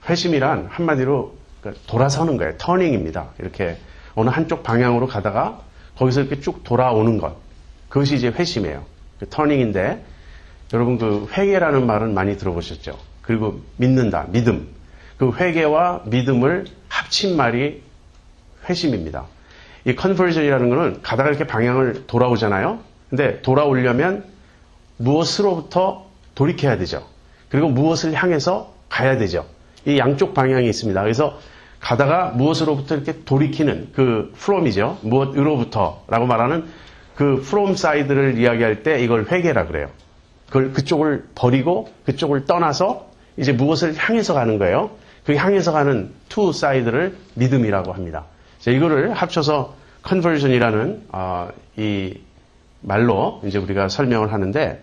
회심이란 한마디로 돌아서는 거예요. 터닝입니다. 이렇게 어느 한쪽 방향으로 가다가 거기서 이렇게 쭉 돌아오는 것. 그것이 이제 회심이에요. 터닝인데 여러분 그 회개라는 말은 많이 들어보셨죠? 그리고 믿는다, 믿음. 그 회개와 믿음을 합친 말이 회심입니다. 이 컨버전이라는 거는 가다가 이렇게 방향을 돌아오잖아요. 근데 돌아오려면 무엇으로부터 돌이켜야 되죠. 그리고 무엇을 향해서 가야 되죠. 이 양쪽 방향이 있습니다. 그래서 가다가 무엇으로부터 이렇게 돌이키는 그 from이죠. 무엇으로부터라고 말하는 그 from side를 이야기할 때 이걸 회개라 그래요. 그쪽을 버리고 그쪽을 떠나서 이제 무엇을 향해서 가는 거예요. 그 향해서 가는 to side를 믿음이라고 합니다. 자, 이거를 합쳐서 conversion이라는 이 말로 이제 우리가 설명을 하는데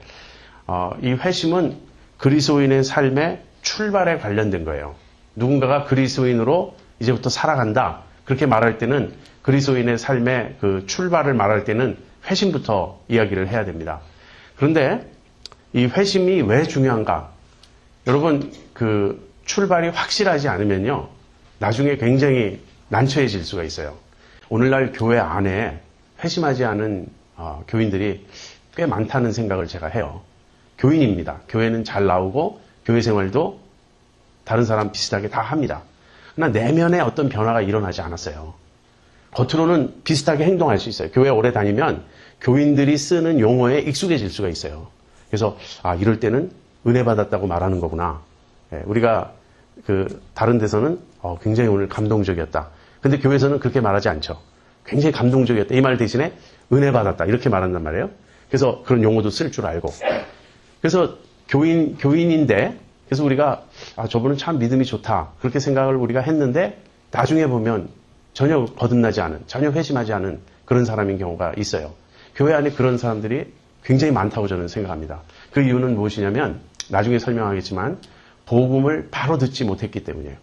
이 회심은 그리스도인의 삶의 출발에 관련된 거예요. 누군가가 그리스도인으로 이제부터 살아간다. 그렇게 말할 때는 그리스도인의 삶의 그 출발을 말할 때는 회심부터 이야기를 해야 됩니다. 그런데 이 회심이 왜 중요한가? 여러분 그 출발이 확실하지 않으면요. 나중에 굉장히 난처해질 수가 있어요. 오늘날 교회 안에 회심하지 않은 교인들이 꽤 많다는 생각을 제가 해요. 교인입니다. 교회는 잘 나오고 교회 생활도 다른 사람 비슷하게 다 합니다. 그러나 내면에 어떤 변화가 일어나지 않았어요. 겉으로는 비슷하게 행동할 수 있어요. 교회 오래 다니면 교인들이 쓰는 용어에 익숙해질 수가 있어요. 그래서 이럴 때는 은혜 받았다고 말하는 거구나. 우리가 다른 데서는 굉장히 오늘 감동적이었다. 근데 교회에서는 그렇게 말하지 않죠. 굉장히 감동적이었다. 이 말 대신에 은혜 받았다. 이렇게 말한단 말이에요. 그래서 그런 용어도 쓸 줄 알고. 그래서 교인인데 그래서 우리가 저분은 참 믿음이 좋다. 그렇게 생각을 우리가 했는데 나중에 보면 전혀 거듭나지 않은, 전혀 회심하지 않은 그런 사람인 경우가 있어요. 교회 안에 그런 사람들이 굉장히 많다고 저는 생각합니다. 그 이유는 무엇이냐면 나중에 설명하겠지만 복음을 바로 듣지 못했기 때문이에요.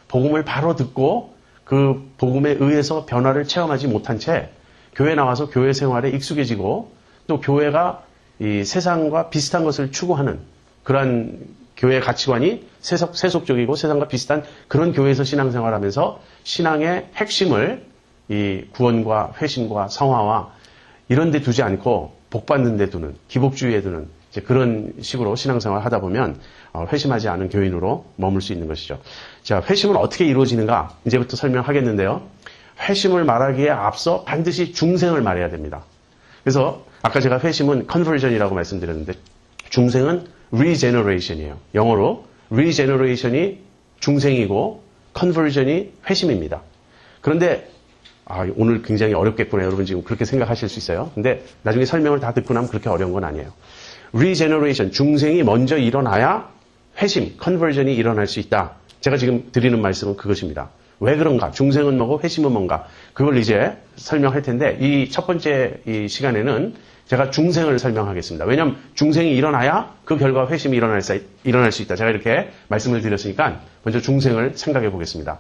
복음을 바로 듣고 그 복음에 의해서 변화를 체험하지 못한 채 교회 나와서 교회 생활에 익숙해지고 또 교회가 이 세상과 비슷한 것을 추구하는 그러한 교회 가치관이 세속적이고 세상과 비슷한 그런 교회에서 신앙생활하면서 신앙의 핵심을 이 구원과 회심과 성화와 이런 데 두지 않고 복 받는 데 두는 기복주의에 두는 이제 그런 식으로 신앙생활을 하다 보면 회심하지 않은 교인으로 머물 수 있는 것이죠. 자, 회심은 어떻게 이루어지는가? 이제부터 설명하겠는데요. 회심을 말하기에 앞서 반드시 중생을 말해야 됩니다. 그래서 아까 제가 회심은 conversion이라고 말씀드렸는데 중생은 regeneration이에요. 영어로 regeneration이 중생이고 conversion이 회심입니다. 그런데 오늘 굉장히 어렵겠구나. 여러분 지금 그렇게 생각하실 수 있어요. 근데 나중에 설명을 다 듣고 나면 그렇게 어려운 건 아니에요. regeneration, 중생이 먼저 일어나야 회심, conversion이 일어날 수 있다. 제가 지금 드리는 말씀은 그것입니다. 왜 그런가? 중생은 뭐고 회심은 뭔가? 그걸 이제 설명할 텐데 이 첫 번째 이 시간에는 제가 중생을 설명하겠습니다. 왜냐하면 중생이 일어나야 그 결과 회심이 일어날 수 있다. 제가 이렇게 말씀을 드렸으니까 먼저 중생을 생각해 보겠습니다.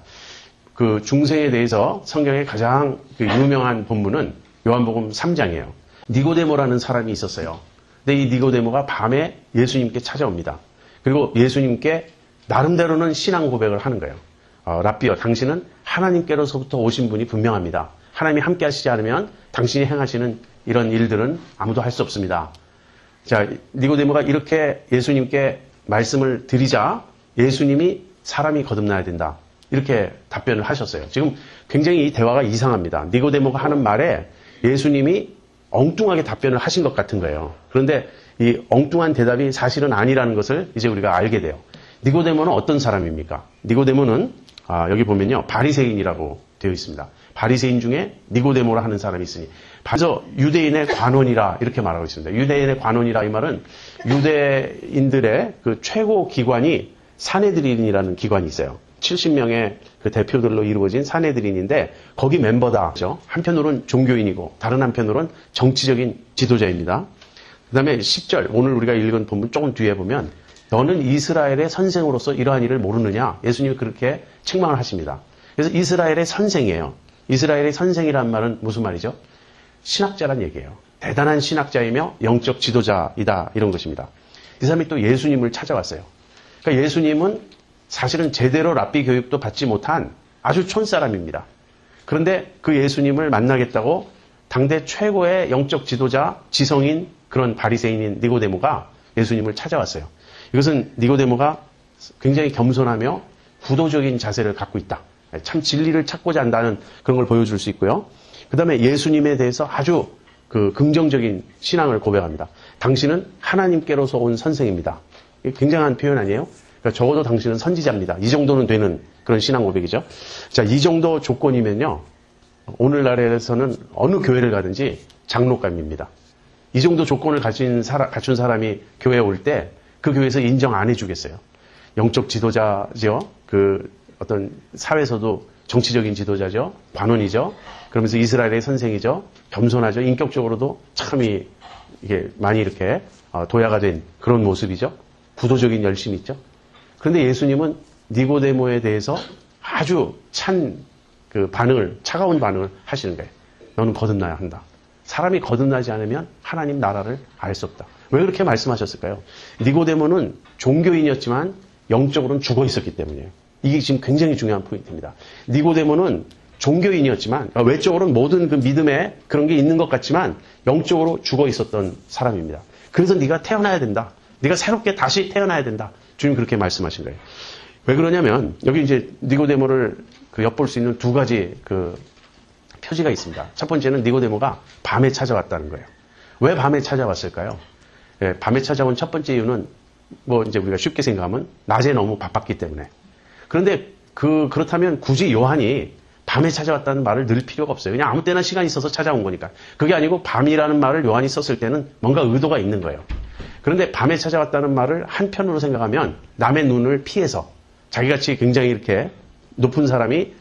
그 중생에 대해서 성경의 가장 유명한 본문은 요한복음 3장이에요. 니고데모라는 사람이 있었어요. 근데 이 니고데모가 밤에 예수님께 찾아옵니다. 그리고 예수님께 나름대로는 신앙 고백을 하는 거예요. 랍비여, 당신은 하나님께로서부터 오신 분이 분명합니다. 하나님이 함께 하시지 않으면 당신이 행하시는 이런 일들은 아무도 할 수 없습니다. 자, 니고데모가 이렇게 예수님께 말씀을 드리자 예수님이 사람이 거듭나야 된다. 이렇게 답변을 하셨어요. 지금 굉장히 이 대화가 이상합니다. 니고데모가 하는 말에 예수님이 엉뚱하게 답변을 하신 것 같은 거예요. 그런데 이 엉뚱한 대답이 사실은 아니라는 것을 이제 우리가 알게 돼요. 니고데모는 어떤 사람입니까? 니고데모는 여기 보면요. 바리새인이라고 되어 있습니다. 바리새인 중에 니고데모라 하는 사람이 있으니 그래서 유대인의 관원이라 이렇게 말하고 있습니다. 유대인의 관원이라 이 말은 유대인들의 그 최고 기관이 사네드린이라는 기관이 있어요. 70명의 그 대표들로 이루어진 사네드린인데 거기 멤버다. 한편으로는 종교인이고 다른 한편으로는 정치적인 지도자입니다. 그 다음에 10절 오늘 우리가 읽은 본문 조금 뒤에 보면 너는 이스라엘의 선생으로서 이러한 일을 모르느냐? 예수님이 그렇게 책망을 하십니다. 그래서 이스라엘의 선생이에요. 이스라엘의 선생이란 말은 무슨 말이죠? 신학자란 얘기예요. 대단한 신학자이며 영적 지도자이다 이런 것입니다. 이 사람이 또 예수님을 찾아왔어요. 그러니까 예수님은 사실은 제대로 랍비 교육도 받지 못한 아주 촌사람입니다. 그런데 그 예수님을 만나겠다고 당대 최고의 영적 지도자, 지성인 그런 바리새인인 니고데모가 예수님을 찾아왔어요. 이것은 니고데모가 굉장히 겸손하며 구도적인 자세를 갖고 있다. 참 진리를 찾고자 한다는 그런 걸 보여줄 수 있고요. 그 다음에 예수님에 대해서 아주 긍정적인 신앙을 고백합니다. 당신은 하나님께로서 온 선생입니다. 굉장한 표현 아니에요? 그러니까 적어도 당신은 선지자입니다. 이 정도는 되는 그런 신앙 고백이죠. 자, 이 정도 조건이면요. 오늘날에서는 어느 교회를 가든지 장로감입니다. 이 정도 조건을 갖춘 사람이 교회에 올 때 그 교회에서 인정 안 해주겠어요. 영적 지도자죠. 어떤 사회에서도 정치적인 지도자죠. 관원이죠. 그러면서 이스라엘의 선생이죠. 겸손하죠. 인격적으로도 참 이게 많이 이렇게 도야가 된 그런 모습이죠. 구도적인 열심이 있죠. 그런데 예수님은 니고데모에 대해서 아주 차가운 반응을 하시는 거예요. 너는 거듭나야 한다. 사람이 거듭나지 않으면 하나님 나라를 알 수 없다. 왜 그렇게 말씀하셨을까요? 니고데모는 종교인이었지만 영적으로는 죽어 있었기 때문이에요. 이게 지금 굉장히 중요한 포인트입니다. 니고데모는 종교인이었지만 외적으로는 모든 그 믿음에 그런 게 있는 것 같지만 영적으로 죽어 있었던 사람입니다. 그래서 네가 태어나야 된다. 네가 새롭게 다시 태어나야 된다. 주님 그렇게 말씀하신 거예요. 왜 그러냐면 여기 이제 니고데모를 엿볼 수 있는 두 가지 표지가 있습니다. 첫 번째는 니고데모가 밤에 찾아왔다는 거예요. 왜 밤에 찾아왔을까요? 예, 밤에 찾아온 첫 번째 이유는 이제 우리가 쉽게 생각하면 낮에 너무 바빴기 때문에. 그런데 그렇다면 굳이 요한이 밤에 찾아왔다는 말을 넣을 필요가 없어요. 그냥 아무 때나 시간이 있어서 찾아온 거니까. 그게 아니고 밤이라는 말을 요한이 썼을 때는 뭔가 의도가 있는 거예요. 그런데 밤에 찾아왔다는 말을 한편으로 생각하면 남의 눈을 피해서 자기같이 굉장히 이렇게 높은 사람이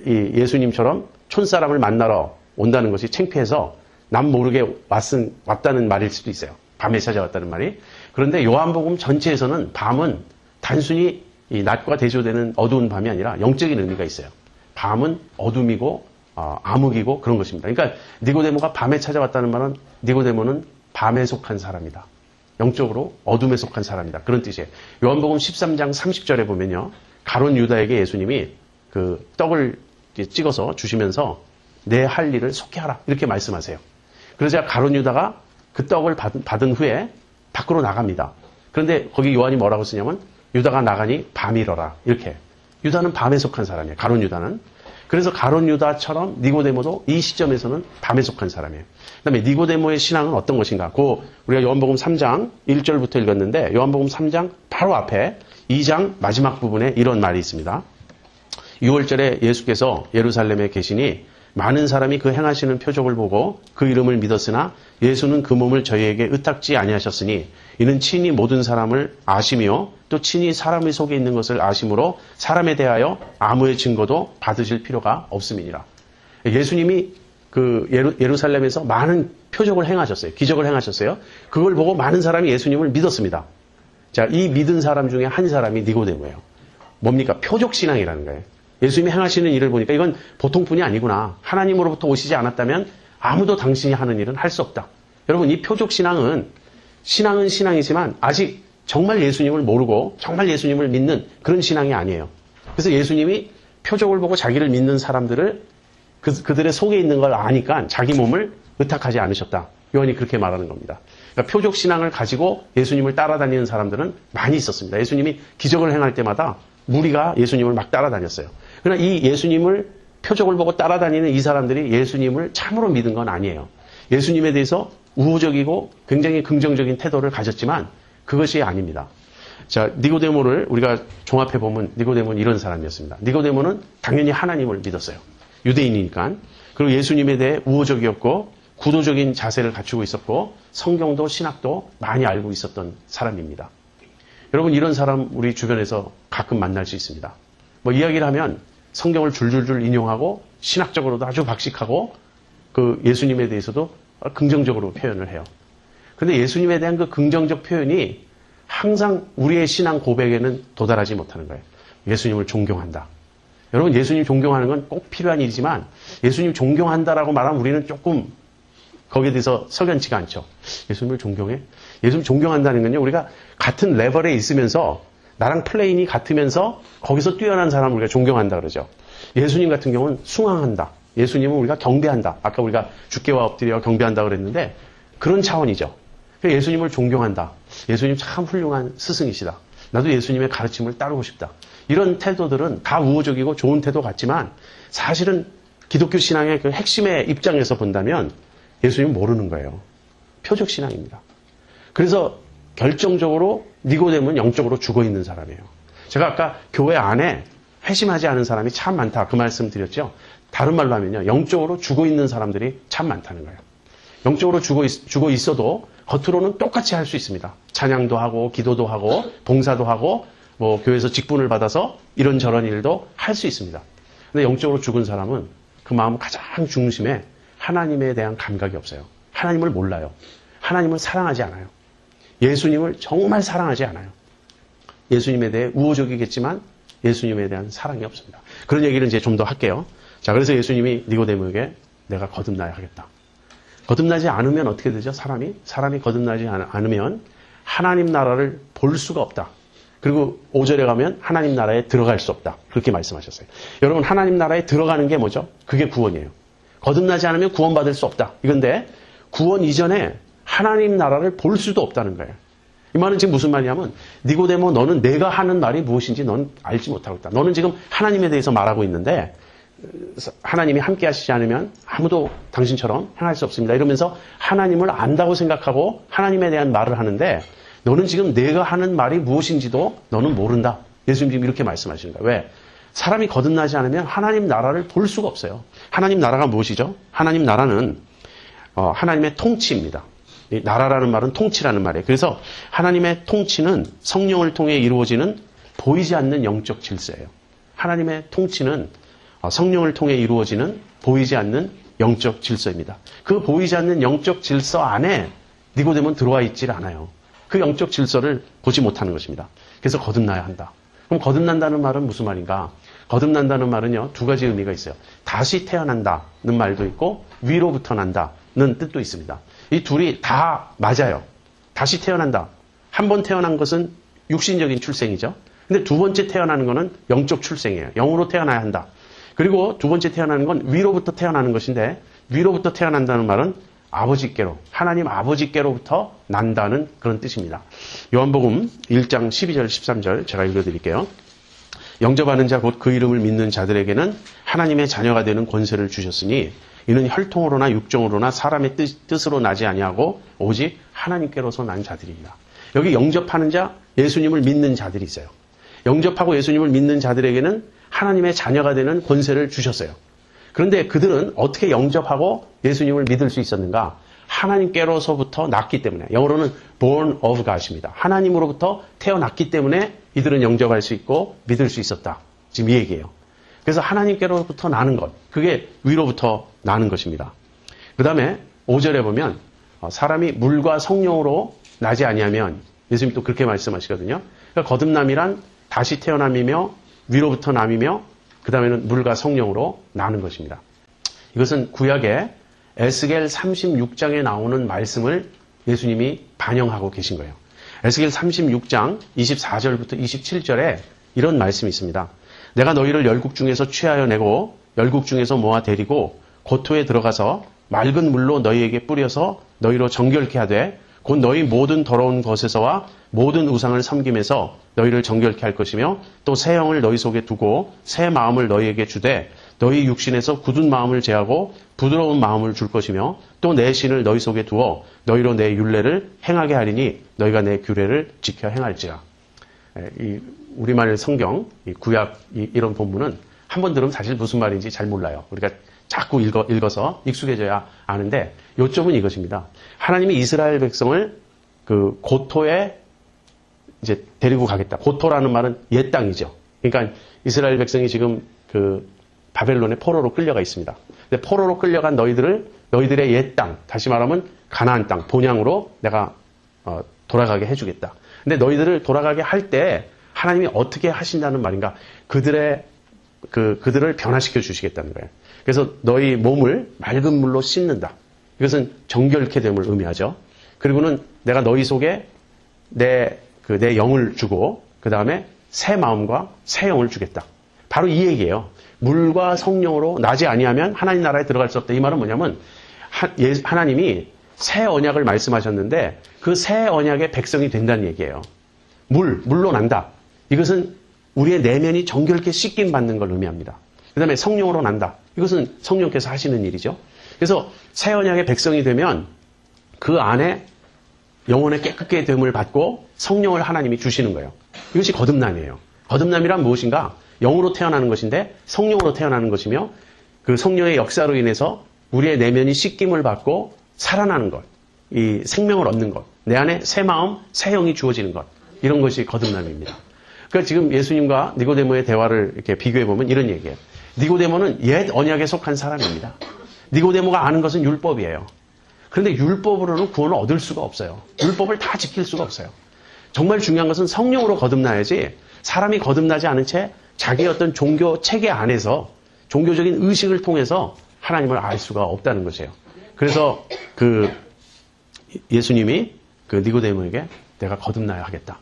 이 예수님처럼 촌사람을 만나러 온다는 것이 창피해서 남 모르게 왔다는 말일 수도 있어요. 밤에 찾아왔다는 말이. 그런데 요한복음 전체에서는 밤은 단순히 이 낮과 대조되는 어두운 밤이 아니라 영적인 의미가 있어요. 밤은 어둠이고 암흑이고 그런 것입니다. 그러니까 니고데모가 밤에 찾아왔다는 말은 니고데모는 밤에 속한 사람이다. 영적으로 어둠에 속한 사람이다. 그런 뜻이에요. 요한복음 13장 30절에 보면요. 가룟 유다에게 예수님이 떡을 찍어서 주시면서 내 할 일을 속히 하라. 이렇게 말씀하세요. 그러자 가룟 유다가 그 떡을 받은 후에 밖으로 나갑니다. 그런데 거기 요한이 뭐라고 쓰냐면 유다가 나가니 밤이러라. 이렇게. 유다는 밤에 속한 사람이에요. 가룟 유다는. 그래서 가룟 유다처럼 니고데모도 이 시점에서는 밤에 속한 사람이에요. 그다음에 니고데모의 신앙은 어떤 것인가? 우리가 요한복음 3장 1절부터 읽었는데 요한복음 3장 바로 앞에 2장 마지막 부분에 이런 말이 있습니다. 6월절에 예수께서 예루살렘에 계시니 많은 사람이 그 행하시는 표적을 보고 그 이름을 믿었으나 예수는 그 몸을 저희에게 의탁지 아니하셨으니 이는 친히 모든 사람을 아시며 또 친히 사람의 속에 있는 것을 아심으로 사람에 대하여 아무의 증거도 받으실 필요가 없음이니라. 예수님이 예루살렘에서 많은 표적을 행하셨어요. 기적을 행하셨어요. 그걸 보고 많은 사람이 예수님을 믿었습니다. 자, 이 믿은 사람 중에 한 사람이 니고데모예요. 뭡니까? 표적신앙이라는 거예요. 예수님이 행하시는 일을 보니까 이건 보통뿐이 아니구나. 하나님으로부터 오시지 않았다면 아무도 당신이 하는 일은 할 수 없다. 여러분, 이 표적신앙은 신앙이지만 아직 정말 예수님을 모르고 정말 예수님을 믿는 그런 신앙이 아니에요. 그래서 예수님이 표적을 보고 자기를 믿는 사람들을 그들의 속에 있는 걸 아니까 자기 몸을 의탁하지 않으셨다. 요한이 그렇게 말하는 겁니다. 그러니까 표적신앙을 가지고 예수님을 따라다니는 사람들은 많이 있었습니다. 예수님이 기적을 행할 때마다 무리가 예수님을 막 따라다녔어요. 그러나 이 예수님을 표적을 보고 따라다니는 이 사람들이 예수님을 참으로 믿은 건 아니에요. 예수님에 대해서 우호적이고 굉장히 긍정적인 태도를 가졌지만 그것이 아닙니다. 자, 니고데모를 우리가 종합해보면 니고데모는 이런 사람이었습니다. 니고데모는 당연히 하나님을 믿었어요. 유대인이니까. 그리고 예수님에 대해 우호적이었고 구도적인 자세를 갖추고 있었고 성경도 신학도 많이 알고 있었던 사람입니다. 여러분, 이런 사람 우리 주변에서 가끔 만날 수 있습니다. 이야기를 하면 성경을 줄줄줄 인용하고 신학적으로도 아주 박식하고 예수님에 대해서도 긍정적으로 표현을 해요. 그런데 예수님에 대한 그 긍정적 표현이 항상 우리의 신앙 고백에는 도달하지 못하는 거예요. 예수님을 존경한다. 여러분, 예수님 존경하는 건 꼭 필요한 일이지만 예수님 존경한다라고 말하면 우리는 조금 거기에 대해서 석연치가 않죠. 예수님을 존경해? 예수님 존경한다는 건요, 우리가 같은 레벨에 있으면서 나랑 플레인이 같으면서 거기서 뛰어난 사람을 우리가 존경한다 그러죠. 예수님 같은 경우는 숭앙한다. 예수님은 우리가 경배한다. 아까 우리가 주께와 엎드려 경배한다 그랬는데 그런 차원이죠. 예수님을 존경한다. 예수님 참 훌륭한 스승이시다. 나도 예수님의 가르침을 따르고 싶다. 이런 태도들은 다 우호적이고 좋은 태도 같지만 사실은 기독교 신앙의 그 핵심의 입장에서 본다면 예수님 모르는 거예요. 표적 신앙입니다. 그래서 결정적으로 니고데모는 영적으로 죽어있는 사람이에요. 제가 아까 교회 안에 회심하지 않은 사람이 참 많다. 그 말씀 드렸죠. 다른 말로 하면요. 영적으로 죽어있는 사람들이 참 많다는 거예요. 영적으로 죽어 있어도 겉으로는 똑같이 할 수 있습니다. 찬양도 하고 기도도 하고 봉사도 하고 뭐 교회에서 직분을 받아서 이런저런 일도 할 수 있습니다. 근데 영적으로 죽은 사람은 그 마음 가장 중심에 하나님에 대한 감각이 없어요. 하나님을 몰라요. 하나님을 사랑하지 않아요. 예수님을 정말 사랑하지 않아요. 예수님에 대해 우호적이겠지만 예수님에 대한 사랑이 없습니다. 그런 얘기를 이제 좀 더 할게요. 자, 그래서 예수님이 니고데모에게 내가 거듭나야 하겠다. 거듭나지 않으면 어떻게 되죠? 사람이 거듭나지 않으면 하나님 나라를 볼 수가 없다. 그리고 5절에 가면 하나님 나라에 들어갈 수 없다. 그렇게 말씀하셨어요. 여러분, 하나님 나라에 들어가는 게 뭐죠? 그게 구원이에요. 거듭나지 않으면 구원받을 수 없다. 이건데 구원 이전에 하나님 나라를 볼 수도 없다는 거예요. 이 말은 지금 무슨 말이냐면 니고데모 너는 내가 하는 말이 무엇인지 넌 알지 못하고 있다. 너는 지금 하나님에 대해서 말하고 있는데 하나님이 함께 하시지 않으면 아무도 당신처럼 행할 수 없습니다. 이러면서 하나님을 안다고 생각하고 하나님에 대한 말을 하는데 너는 지금 내가 하는 말이 무엇인지도 너는 모른다. 예수님 지금 이렇게 말씀하시는 거예요. 왜? 사람이 거듭나지 않으면 하나님 나라를 볼 수가 없어요. 하나님 나라가 무엇이죠? 하나님 나라는 하나님의 통치입니다. 이 나라라는 말은 통치라는 말이에요. 그래서 하나님의 통치는 성령을 통해 이루어지는 보이지 않는 영적 질서예요. 하나님의 통치는 성령을 통해 이루어지는 보이지 않는 영적 질서입니다. 그 보이지 않는 영적 질서 안에 니고데모는 들어와 있질 않아요. 그 영적 질서를 보지 못하는 것입니다. 그래서 거듭나야 한다. 그럼 거듭난다는 말은 무슨 말인가? 거듭난다는 말은요, 두 가지 의미가 있어요. 다시 태어난다는 말도 있고 위로부터 난다는 뜻도 있습니다. 이 둘이 다 맞아요. 다시 태어난다. 한 번 태어난 것은 육신적인 출생이죠. 근데 두 번째 태어나는 것은 영적 출생이에요. 영으로 태어나야 한다. 그리고 두 번째 태어나는 건 위로부터 태어나는 것인데 위로부터 태어난다는 말은 아버지께로, 하나님 아버지께로부터 난다는 그런 뜻입니다. 요한복음 1장 12절 13절 제가 읽어드릴게요. 영접하는 자 곧 그 이름을 믿는 자들에게는 하나님의 자녀가 되는 권세를 주셨으니 이는 혈통으로나 육정으로나 사람의 뜻으로 나지 아니하고 오직 하나님께로서 난 자들입니다. 여기 영접하는 자, 예수님을 믿는 자들이 있어요. 영접하고 예수님을 믿는 자들에게는 하나님의 자녀가 되는 권세를 주셨어요. 그런데 그들은 어떻게 영접하고 예수님을 믿을 수 있었는가? 하나님께로서부터 났기 때문에, 영어로는 born of God입니다. 하나님으로부터 태어났기 때문에 이들은 영접할 수 있고 믿을 수 있었다. 지금 이 얘기예요. 그래서 하나님께로부터 나는 것, 그게 위로부터 나는 것입니다. 그 다음에 5절에 보면 사람이 물과 성령으로 나지 아니하면, 예수님이 또 그렇게 말씀하시거든요. 그러니까 거듭남이란 다시 태어남이며 위로부터 남이며 그 다음에는 물과 성령으로 나는 것입니다. 이것은 구약의 에스겔 36장에 나오는 말씀을 예수님이 반영하고 계신 거예요. 에스겔 36장 24절부터 27절에 이런 말씀이 있습니다. 내가 너희를 열국 중에서 취하여 내고 열국 중에서 모아 데리고 고토에 들어가서 맑은 물로 너희에게 뿌려서 너희로 정결케 하되 곧 너희 모든 더러운 것에서와 모든 우상을 섬김에서 너희를 정결케 할 것이며 또 새 영을 너희 속에 두고 새 마음을 너희에게 주되 너희 육신에서 굳은 마음을 제하고 부드러운 마음을 줄 것이며 또 내 신을 너희 속에 두어 너희로 내 율례를 행하게 하리니 너희가 내 규례를 지켜 행할지라. 이 우리말 성경, 이 구약 이런 본문은 한 번 들으면 사실 무슨 말인지 잘 몰라요. 우리가 자꾸 읽어서 익숙해져야 아는데 요점은 이것입니다. 하나님이 이스라엘 백성을 그 고토에 이제 데리고 가겠다. 고토라는 말은 옛 땅이죠. 그러니까 이스라엘 백성이 지금 그 바벨론의 포로로 끌려가 있습니다. 근데 포로로 끌려간 너희들의 옛 땅, 다시 말하면 가나안 땅, 본향으로 내가 돌아가게 해주겠다. 근데 너희들을 돌아가게 할 때 하나님이 어떻게 하신다는 말인가? 그들을 변화시켜 주시겠다는 거예요. 그래서 너희 몸을 맑은 물로 씻는다. 이것은 정결케 됨을 의미하죠. 그리고는 내가 너희 속에 내 영을 주고 그 다음에 새 마음과 새 영을 주겠다. 바로 이 얘기예요. 물과 성령으로 나지 아니하면 하나님 나라에 들어갈 수 없다. 이 말은 뭐냐면 하나님이 새 언약을 말씀하셨는데 그 새 언약의 백성이 된다는 얘기예요. 물로 난다. 이것은 우리의 내면이 정결케 씻김 받는 걸 의미합니다. 그 다음에 성령으로 난다. 이것은 성령께서 하시는 일이죠. 그래서 새 언약의 백성이 되면 그 안에 영혼의 깨끗게 됨을 받고 성령을 하나님이 주시는 거예요. 이것이 거듭남이에요. 거듭남이란 무엇인가? 영으로 태어나는 것인데 성령으로 태어나는 것이며 그 성령의 역사로 인해서 우리의 내면이 씻김을 받고 살아나는 것, 이 생명을 얻는 것, 내 안에 새 마음, 새 영이 주어지는 것, 이런 것이 거듭남입니다. 그러니까 지금 예수님과 니고데모의 대화를 이렇게 비교해 보면 이런 얘기예요. 니고데모는 옛 언약에 속한 사람입니다. 니고데모가 아는 것은 율법이에요. 그런데 율법으로는 구원을 얻을 수가 없어요. 율법을 다 지킬 수가 없어요. 정말 중요한 것은 성령으로 거듭나야지 사람이 거듭나지 않은 채 자기의 어떤 종교 체계 안에서 종교적인 의식을 통해서 하나님을 알 수가 없다는 것이에요. 그래서 그 예수님이 그 니고데모에게 내가 거듭나야 하겠다.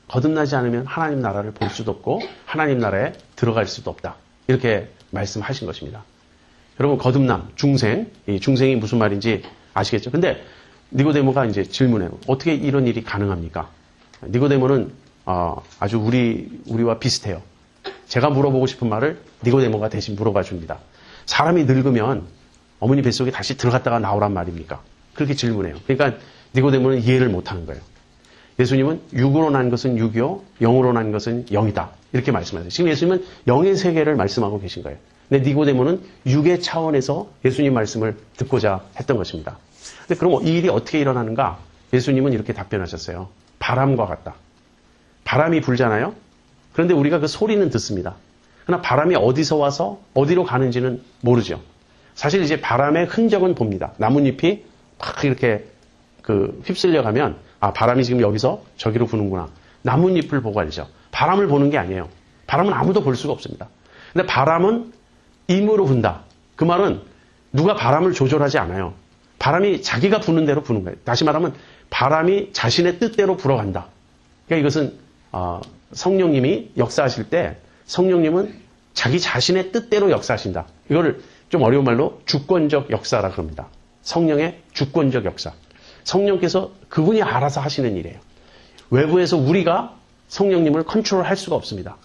거듭나지 않으면 하나님 나라를 볼 수도 없고 하나님 나라에 들어갈 수도 없다. 이렇게 말씀하신 것입니다. 여러분 거듭남, 중생, 이 중생이 무슨 말인지 아시겠죠? 근데 니고데모가 이제 질문해요. 어떻게 이런 일이 가능합니까? 니고데모는 아주 우리와 비슷해요. 제가 물어보고 싶은 말을 니고데모가 대신 물어봐 줍니다. 사람이 늙으면 어머니 뱃속에 다시 들어갔다가 나오란 말입니까? 그렇게 질문해요. 그러니까 니고데모는 이해를 못하는 거예요. 예수님은 육으로 난 것은 육이요, 영으로 난 것은 영이다. 이렇게 말씀하세요. 지금 예수님은 영의 세계를 말씀하고 계신 거예요. 근데 니고데모는 육의 차원에서 예수님 말씀을 듣고자 했던 것입니다. 근데 그럼 이 일이 어떻게 일어나는가? 예수님은 이렇게 답변하셨어요. 바람과 같다. 바람이 불잖아요? 그런데 우리가 그 소리는 듣습니다. 그러나 바람이 어디서 와서 어디로 가는지는 모르죠. 사실 이제 바람의 흔적은 봅니다. 나뭇잎이 막 이렇게 휩쓸려 가면 바람이 지금 여기서 저기로 부는구나. 나뭇잎을 보고 알죠. 바람을 보는 게 아니에요. 바람은 아무도 볼 수가 없습니다. 근데 바람은 임으로 분다. 그 말은 누가 바람을 조절하지 않아요. 바람이 자기가 부는 대로 부는 거예요. 다시 말하면 바람이 자신의 뜻대로 불어간다. 그러니까 이것은 성령님이 역사하실 때 성령님은 자기 자신의 뜻대로 역사하신다. 이거를 좀 어려운 말로 주권적 역사라 그럽니다. 성령의 주권적 역사. 성령께서 그분이 알아서 하시는 일이에요. 외부에서 우리가 성령님을 컨트롤할 수가 없습니다.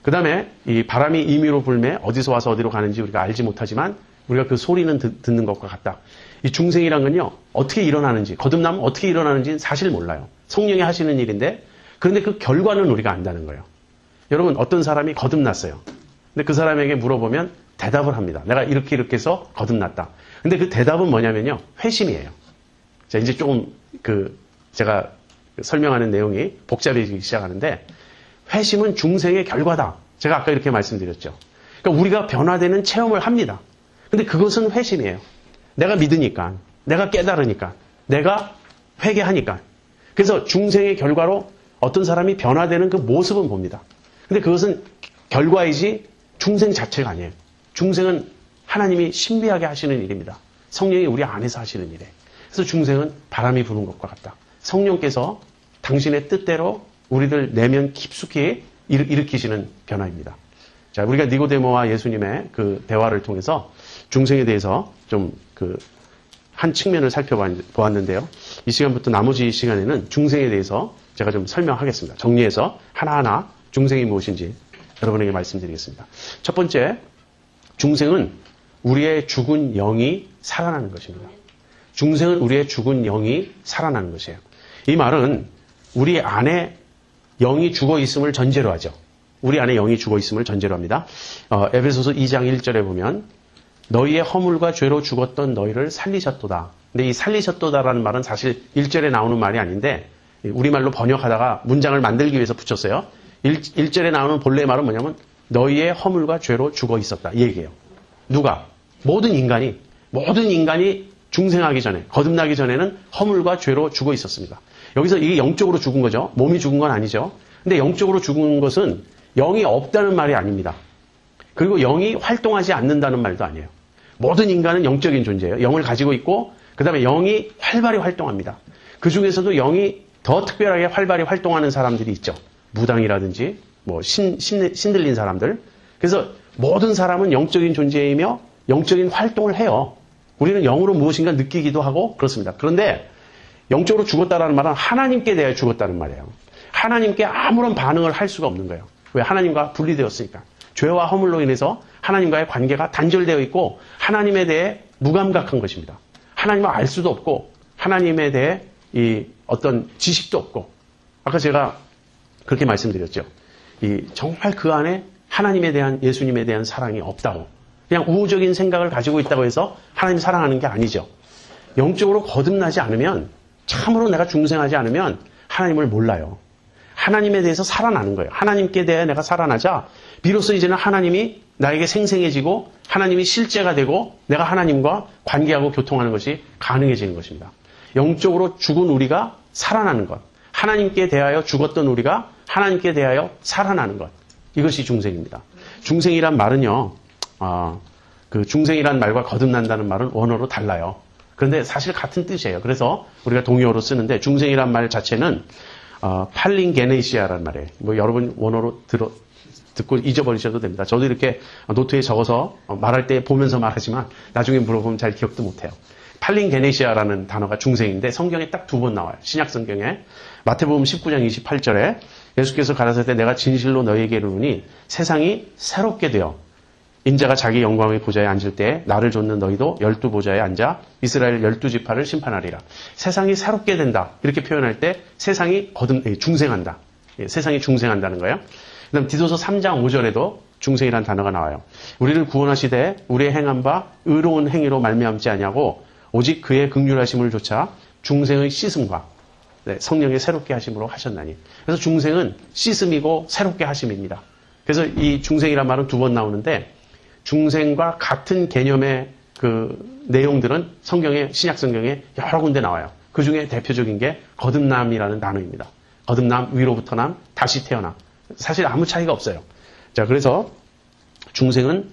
그 다음에 이 바람이 임의로 불매 어디서 와서 어디로 가는지 우리가 알지 못하지만 우리가 그 소리는 듣는 것과 같다. 이 중생이란 건요. 어떻게 일어나는지 거듭나면 어떻게 일어나는지는 사실 몰라요. 성령이 하시는 일인데 그런데 그 결과는 우리가 안다는 거예요. 여러분 어떤 사람이 거듭났어요. 근데 그 사람에게 물어보면 대답을 합니다. 내가 이렇게 해서 거듭났다. 근데 그 대답은 뭐냐면요. 회심이에요. 자, 이제 조금 제가 설명하는 내용이 복잡해지기 시작하는데 회심은 중생의 결과다. 제가 아까 이렇게 말씀드렸죠. 그러니까 우리가 변화되는 체험을 합니다. 근데 그것은 회심이에요. 내가 믿으니까, 내가 깨달으니까, 내가 회개하니까. 그래서 중생의 결과로 어떤 사람이 변화되는 그 모습은 봅니다. 근데 그것은 결과이지 중생 자체가 아니에요. 중생은 하나님이 신비하게 하시는 일입니다. 성령이 우리 안에서 하시는 일이에요. 그래서 중생은 바람이 부는 것과 같다. 성령께서 당신의 뜻대로 우리들 내면 깊숙이 일으키시는 변화입니다. 자, 우리가 니고데모와 예수님의 그 대화를 통해서 중생에 대해서 좀 한 측면을 살펴보았는데요. 이 시간부터 나머지 시간에는 중생에 대해서 제가 좀 설명하겠습니다. 정리해서 하나하나 중생이 무엇인지 여러분에게 말씀드리겠습니다. 첫 번째, 중생은 우리의 죽은 영이 살아나는 것입니다. 중생은 우리의 죽은 영이 살아나는 것이에요. 이 말은 우리 안에 영이 죽어 있음을 전제로 하죠. 우리 안에 영이 죽어 있음을 전제로 합니다. 에베소서 2장 1절에 보면 너희의 허물과 죄로 죽었던 너희를 살리셨도다. 근데 이 살리셨도다라는 말은 사실 1절에 나오는 말이 아닌데 우리말로 번역하다가 문장을 만들기 위해서 붙였어요. 1절에 나오는 본래의 말은 뭐냐면 너희의 허물과 죄로 죽어 있었다. 이 얘기예요. 누가? 모든 인간이 중생하기 전에, 거듭나기 전에는 허물과 죄로 죽어 있었습니다. 여기서 이게 영적으로 죽은 거죠. 몸이 죽은 건 아니죠. 근데 영적으로 죽은 것은 영이 없다는 말이 아닙니다. 그리고 영이 활동하지 않는다는 말도 아니에요. 모든 인간은 영적인 존재예요. 영을 가지고 있고 그 다음에 영이 활발히 활동합니다. 그 중에서도 영이 더 특별하게 활발히 활동하는 사람들이 있죠. 무당이라든지 뭐 신들린 사람들. 그래서 모든 사람은 영적인 존재이며 영적인 활동을 해요. 우리는 영으로 무엇인가 느끼기도 하고 그렇습니다. 그런데 영적으로 죽었다라는 말은 하나님께 대하여 죽었다는 말이에요. 하나님께 아무런 반응을 할 수가 없는 거예요. 왜? 하나님과 분리되었으니까. 죄와 허물로 인해서 하나님과의 관계가 단절되어 있고 하나님에 대해 무감각한 것입니다. 하나님을 알 수도 없고 하나님에 대해 이 어떤 지식도 없고 아까 제가 그렇게 말씀드렸죠. 정말 그 안에 하나님에 대한 예수님에 대한 사랑이 없다고. 그냥 우호적인 생각을 가지고 있다고 해서 하나님 사랑하는 게 아니죠. 영적으로 거듭나지 않으면 참으로 내가 중생하지 않으면 하나님을 몰라요. 하나님에 대해서 살아나는 거예요. 하나님께 대해 내가 살아나자 비로소 이제는 하나님이 나에게 생생해지고 하나님이 실제가 되고 내가 하나님과 관계하고 교통하는 것이 가능해지는 것입니다. 영적으로 죽은 우리가 살아나는 것. 하나님께 대하여 죽었던 우리가 하나님께 대하여 살아나는 것. 이것이 중생입니다. 중생이란 말은요. 그 중생이란 말과 거듭난다는 말은 원어로 달라요. 그런데 사실 같은 뜻이에요. 그래서 우리가 동의어로 쓰는데 중생이란 말 자체는 팔링게네시아라는 말이에요. 뭐 여러분 원어로 듣고 잊어버리셔도 됩니다. 저도 이렇게 노트에 적어서 말할 때 보면서 말하지만 나중에 물어보면 잘 기억도 못해요. 팔링게네시아라는 단어가 중생인데 성경에 딱 2번 나와요. 신약 성경에 마태복음 19장 28절에 예수께서 가라사대 내가 진실로 너희에게 이르노니 세상이 새롭게 되어 인자가 자기 영광의 보좌에 앉을 때 나를 좇는 너희도 12보좌에 앉아 이스라엘 12지파를 심판하리라. 세상이 새롭게 된다. 이렇게 표현할 때 세상이 중생한다. 세상이 중생한다는 거예요. 그 다음 디도서 3장 5절에도 중생이라는 단어가 나와요. 우리를 구원하시되 우리의 행한 바 의로운 행위로 말미암지 아니하고 오직 그의 긍휼하심을 조차 중생의 씻음과 성령의 새롭게 하심으로 하셨나니. 그래서 중생은 씻음이고 새롭게 하심입니다. 그래서 이 중생이란 말은 2번 나오는데 중생과 같은 개념의 그 내용들은 성경에, 신약 성경에 여러 군데 나와요. 그 중에 대표적인 게 거듭남이라는 단어입니다. 거듭남, 위로부터 남, 다시 태어남. 사실 아무 차이가 없어요. 자, 그래서 중생은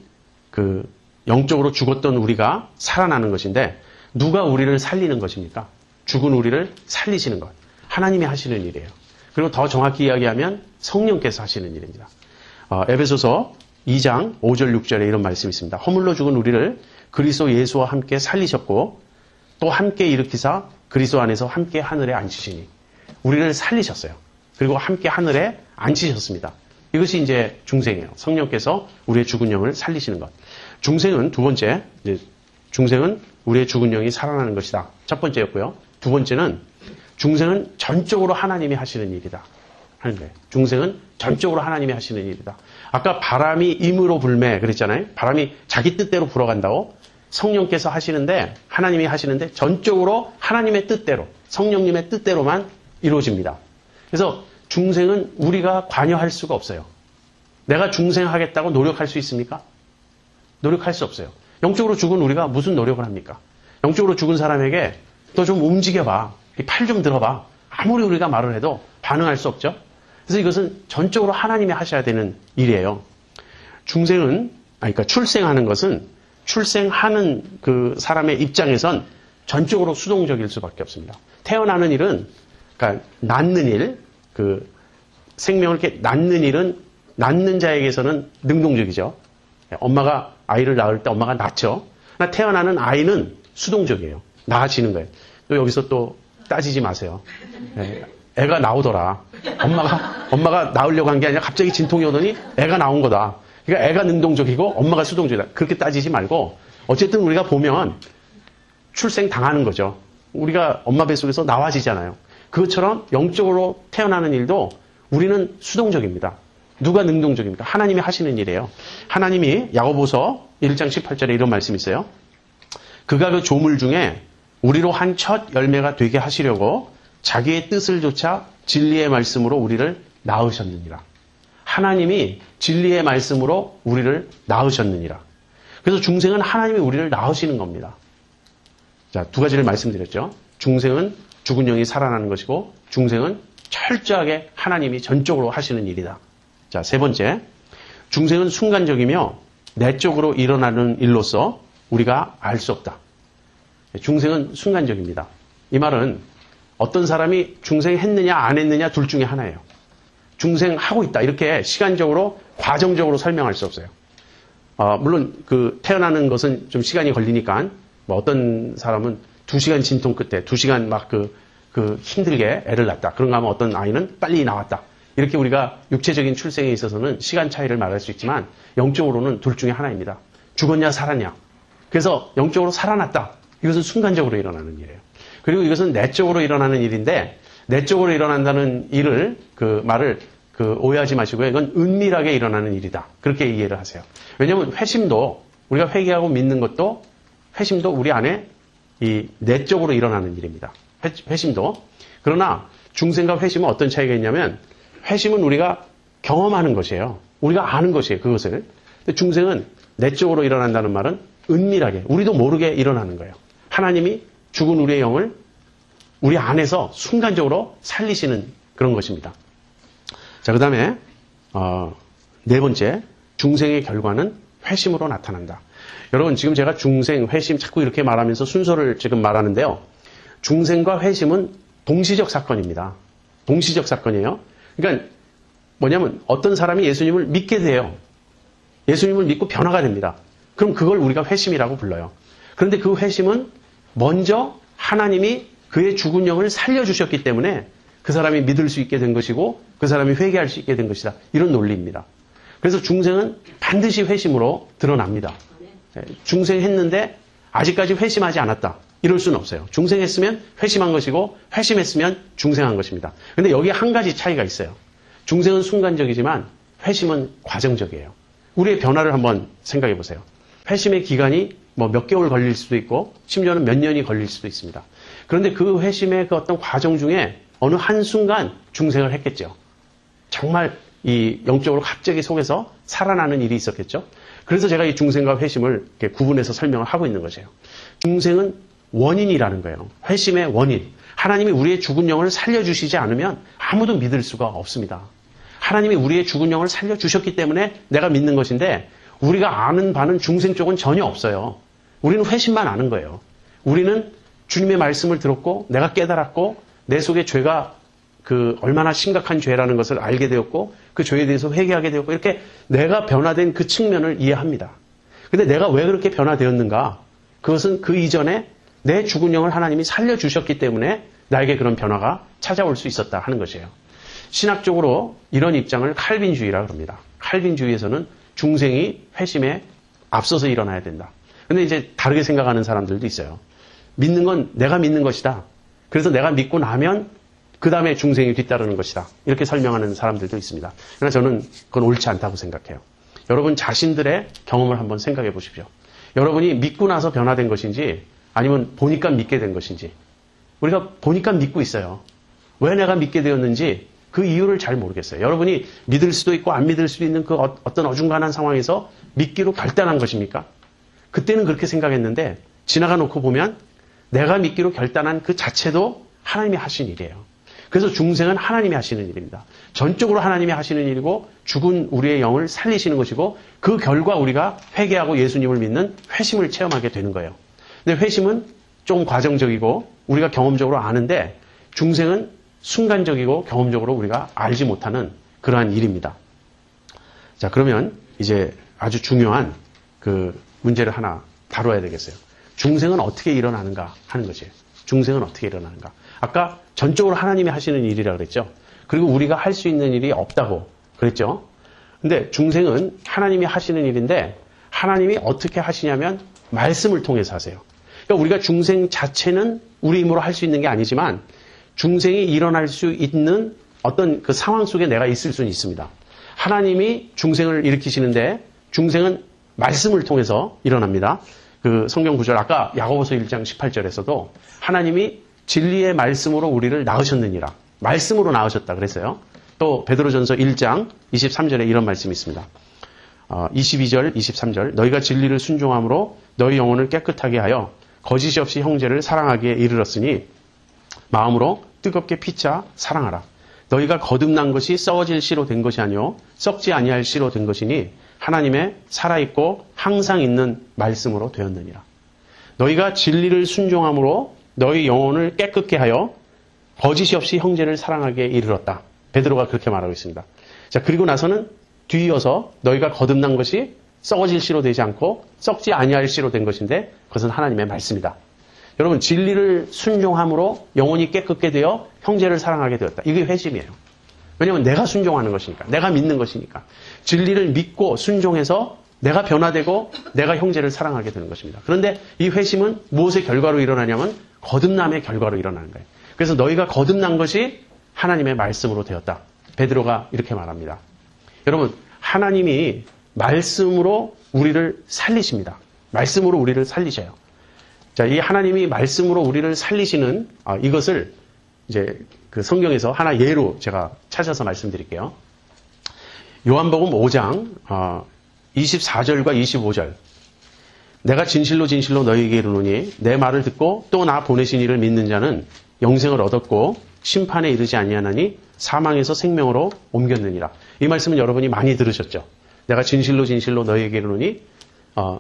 그 영적으로 죽었던 우리가 살아나는 것인데 누가 우리를 살리는 것입니까? 죽은 우리를 살리시는 것. 하나님이 하시는 일이에요. 그리고 더 정확히 이야기하면 성령께서 하시는 일입니다. 에베소서 2장 5절 6절에 이런 말씀이 있습니다. 허물로 죽은 우리를 그리스도 예수와 함께 살리셨고 또 함께 일으키사 그리스도 안에서 함께 하늘에 앉히시니 우리를 살리셨어요. 그리고 함께 하늘에 앉히셨습니다. 이것이 이제 중생이에요. 성령께서 우리의 죽은 영을 살리시는 것. 중생은 두 번째, 중생은 우리의 죽은 영이 살아나는 것이다. 첫 번째였고요. 두 번째는 중생은 전적으로 하나님이 하시는 일이다. 하는 거예요. 중생은 전적으로 하나님이 하시는 일이다. 아까 바람이 임으로 불매 그랬잖아요. 바람이 자기 뜻대로 불어간다고. 성령께서 하시는데 하나님이 하시는데 전적으로 하나님의 뜻대로 성령님의 뜻대로만 이루어집니다. 그래서 중생은 우리가 관여할 수가 없어요. 내가 중생하겠다고 노력할 수 있습니까? 노력할 수 없어요. 영적으로 죽은 우리가 무슨 노력을 합니까? 영적으로 죽은 사람에게 너 좀 움직여봐. 팔 좀 들어봐. 아무리 우리가 말을 해도 반응할 수 없죠. 그래서 이것은 전적으로 하나님이 하셔야 되는 일이에요. 중생은, 그러니까 출생하는 것은 출생하는 그 사람의 입장에선 전적으로 수동적일 수밖에 없습니다. 태어나는 일은, 그러니까 낳는 일, 그 생명을 이렇게 낳는 일은 낳는 자에게서는 능동적이죠. 엄마가 아이를 낳을 때 엄마가 낳죠. 그러나 태어나는 아이는 수동적이에요. 낳아지는 거예요. 또 여기서 또 따지지 마세요. 애가 나오더라. 엄마가 낳으려고 한 게 아니라 갑자기 진통이 오더니 애가 나온 거다. 그러니까 애가 능동적이고 엄마가 수동적이다. 그렇게 따지지 말고 어쨌든 우리가 보면 출생 당하는 거죠. 우리가 엄마 뱃속에서 나와지잖아요. 그것처럼 영적으로 태어나는 일도 우리는 수동적입니다. 누가 능동적입니까? 하나님이 하시는 일이에요. 하나님이 야고보서 1장 18절에 이런 말씀이 있어요. 그가 그 조물 중에 우리로 한 첫 열매가 되게 하시려고 자기의 뜻을 조차 진리의 말씀으로 우리를 낳으셨느니라. 하나님이 진리의 말씀으로 우리를 낳으셨느니라. 그래서 중생은 하나님이 우리를 낳으시는 겁니다. 자, 두 가지를 말씀드렸죠. 중생은 죽은 영이 살아나는 것이고 중생은 철저하게 하나님이 전적으로 하시는 일이다. 자, 세 번째. 중생은 순간적이며 내적으로 일어나는 일로서 우리가 알 수 없다. 중생은 순간적입니다. 이 말은 어떤 사람이 중생했느냐 안 했느냐 둘 중에 하나예요. 중생하고 있다. 이렇게 시간적으로, 과정적으로 설명할 수 없어요. 물론 태어나는 것은 좀 시간이 걸리니까 뭐 어떤 사람은 2시간 진통 끝에 2시간 막 힘들게 애를 낳았다. 그런가 하면 어떤 아이는 빨리 나왔다. 이렇게 우리가 육체적인 출생에 있어서는 시간 차이를 말할 수 있지만 영적으로는 둘 중에 하나입니다. 죽었냐 살았냐. 그래서 영적으로 살아났다. 이것은 순간적으로 일어나는 일이에요. 그리고 이것은 내적으로 일어나는 일인데 내적으로 일어난다는 일을 말을 오해하지 마시고요. 이건 은밀하게 일어나는 일이다. 그렇게 이해를 하세요. 왜냐하면 회심도 우리가 회개하고 믿는 것도 회심도 우리 안에 이 내적으로 일어나는 일입니다. 회심도. 그러나 중생과 회심은 어떤 차이가 있냐면 회심은 우리가 경험하는 것이에요. 우리가 아는 것이에요. 그것을. 근데 중생은 내적으로 일어난다는 말은 은밀하게 우리도 모르게 일어나는 거예요. 하나님이 죽은 우리의 영을 우리 안에서 순간적으로 살리시는 그런 것입니다. 자, 그 다음에 네 번째, 중생의 결과는 회심으로 나타난다. 여러분 지금 제가 중생, 회심 자꾸 이렇게 말하면서 순서를 지금 말하는데요. 중생과 회심은 동시적 사건입니다. 동시적 사건이에요. 그러니까 뭐냐면 어떤 사람이 예수님을 믿게 돼요. 예수님을 믿고 변화가 됩니다. 그럼 그걸 우리가 회심이라고 불러요. 그런데 그 회심은 먼저 하나님이 그의 죽은 영을 살려주셨기 때문에 그 사람이 믿을 수 있게 된 것이고 그 사람이 회개할 수 있게 된 것이다. 이런 논리입니다. 그래서 중생은 반드시 회심으로 드러납니다. 중생했는데 아직까지 회심하지 않았다. 이럴 수는 없어요. 중생했으면 회심한 것이고 회심했으면 중생한 것입니다. 그런데 여기에 한 가지 차이가 있어요. 중생은 순간적이지만 회심은 과정적이에요. 우리의 변화를 한번 생각해 보세요. 회심의 기간이 뭐 몇 개월 걸릴 수도 있고 심지어는 몇 년이 걸릴 수도 있습니다. 그런데 그 회심의 그 어떤 과정 중에 어느 한순간 중생을 했겠죠. 정말 이 영적으로 갑자기 속에서 살아나는 일이 있었겠죠. 그래서 제가 이 중생과 회심을 이렇게 구분해서 설명을 하고 있는 것이에요. 중생은 원인이라는 거예요. 회심의 원인. 하나님이 우리의 죽은 영을 살려주시지 않으면 아무도 믿을 수가 없습니다. 하나님이 우리의 죽은 영을 살려주셨기 때문에 내가 믿는 것인데 우리가 아는 바는 중생 쪽은 전혀 없어요. 우리는 회심만 아는 거예요. 우리는 주님의 말씀을 들었고 내가 깨달았고 내 속에 죄가 얼마나 심각한 죄라는 것을 알게 되었고 그 죄에 대해서 회개하게 되었고 이렇게 내가 변화된 그 측면을 이해합니다. 근데 내가 왜 그렇게 변화되었는가? 그것은 그 이전에 내 죽은 영을 하나님이 살려주셨기 때문에 나에게 그런 변화가 찾아올 수 있었다 하는 것이에요. 신학적으로 이런 입장을 칼빈주의라고 합니다. 칼빈주의에서는 중생이 회심에 앞서서 일어나야 된다. 근데 이제 다르게 생각하는 사람들도 있어요. 믿는 건 내가 믿는 것이다. 그래서 내가 믿고 나면 그 다음에 중생이 뒤따르는 것이다. 이렇게 설명하는 사람들도 있습니다. 그러나 저는 그건 옳지 않다고 생각해요. 여러분 자신들의 경험을 한번 생각해 보십시오. 여러분이 믿고 나서 변화된 것인지 아니면 보니까 믿게 된 것인지. 우리가 보니까 믿고 있어요. 왜 내가 믿게 되었는지 그 이유를 잘 모르겠어요. 여러분이 믿을 수도 있고 안 믿을 수도 있는 그 어떤 어중간한 상황에서 믿기로 결단한 것입니까? 그때는 그렇게 생각했는데 지나가 놓고 보면 내가 믿기로 결단한 그 자체도 하나님이 하신 일이에요. 그래서 중생은 하나님이 하시는 일입니다. 전적으로 하나님이 하시는 일이고 죽은 우리의 영을 살리시는 것이고 그 결과 우리가 회개하고 예수님을 믿는 회심을 체험하게 되는 거예요. 근데 회심은 좀 과정적이고 우리가 경험적으로 아는데 중생은 순간적이고 경험적으로 우리가 알지 못하는 그러한 일입니다. 자, 그러면 이제 아주 중요한 그 문제를 하나 다뤄야 되겠어요. 중생은 어떻게 일어나는가 하는 것이에요. 중생은 어떻게 일어나는가. 아까 전적으로 하나님이 하시는 일이라고 그랬죠. 그리고 우리가 할 수 있는 일이 없다고 그랬죠. 근데 중생은 하나님이 하시는 일인데 하나님이 어떻게 하시냐면 말씀을 통해서 하세요. 그러니까 우리가 중생 자체는 우리 힘으로 할 수 있는 게 아니지만 중생이 일어날 수 있는 어떤 그 상황 속에 내가 있을 수는 있습니다. 하나님이 중생을 일으키시는데 중생은 말씀을 통해서 일어납니다. 그 성경 구절 아까 야고보서 1장 18절에서도 하나님이 진리의 말씀으로 우리를 낳으셨느니라. 말씀으로 낳으셨다 그랬어요. 또 베드로전서 1장 23절에 이런 말씀이 있습니다. 22절, 23절 너희가 진리를 순종함으로 너희 영혼을 깨끗하게 하여 거짓이 없이 형제를 사랑하기에 이르렀으니 마음으로 뜨겁게 피차 사랑하라. 너희가 거듭난 것이 썩어질 씨로 된 것이 아니요 썩지 아니할 씨로 된 것이니 하나님의 살아있고 항상 있는 말씀으로 되었느니라. 너희가 진리를 순종함으로 너희 영혼을 깨끗게 하여 거짓이 없이 형제를 사랑하기에 이르렀다. 베드로가 그렇게 말하고 있습니다. 자, 그리고 나서는 뒤이어서 너희가 거듭난 것이 썩어질 씨로 되지 않고 썩지 아니할 씨로 된 것인데 그것은 하나님의 말씀이다. 여러분, 진리를 순종함으로 영혼이 깨끗게 되어 형제를 사랑하게 되었다. 이게 회심이에요. 왜냐하면 내가 순종하는 것이니까. 내가 믿는 것이니까. 진리를 믿고 순종해서 내가 변화되고 내가 형제를 사랑하게 되는 것입니다. 그런데 이 회심은 무엇의 결과로 일어나냐면 거듭남의 결과로 일어나는 거예요. 그래서 너희가 거듭난 것이 하나님의 말씀으로 되었다. 베드로가 이렇게 말합니다. 여러분, 하나님이 말씀으로 우리를 살리십니다. 말씀으로 우리를 살리셔요. 자, 이 하나님이 말씀으로 우리를 살리시는 이것을 이제 그 성경에서 하나 예로 제가 찾아서 말씀드릴게요. 요한복음 5장 24절과 25절. 내가 진실로 진실로 너희에게 이르노니 내 말을 듣고 또 나 보내신 이를 믿는 자는 영생을 얻었고 심판에 이르지 아니하나니 사망에서 생명으로 옮겼느니라. 이 말씀은 여러분이 많이 들으셨죠. 내가 진실로 진실로 너희에게 이르노니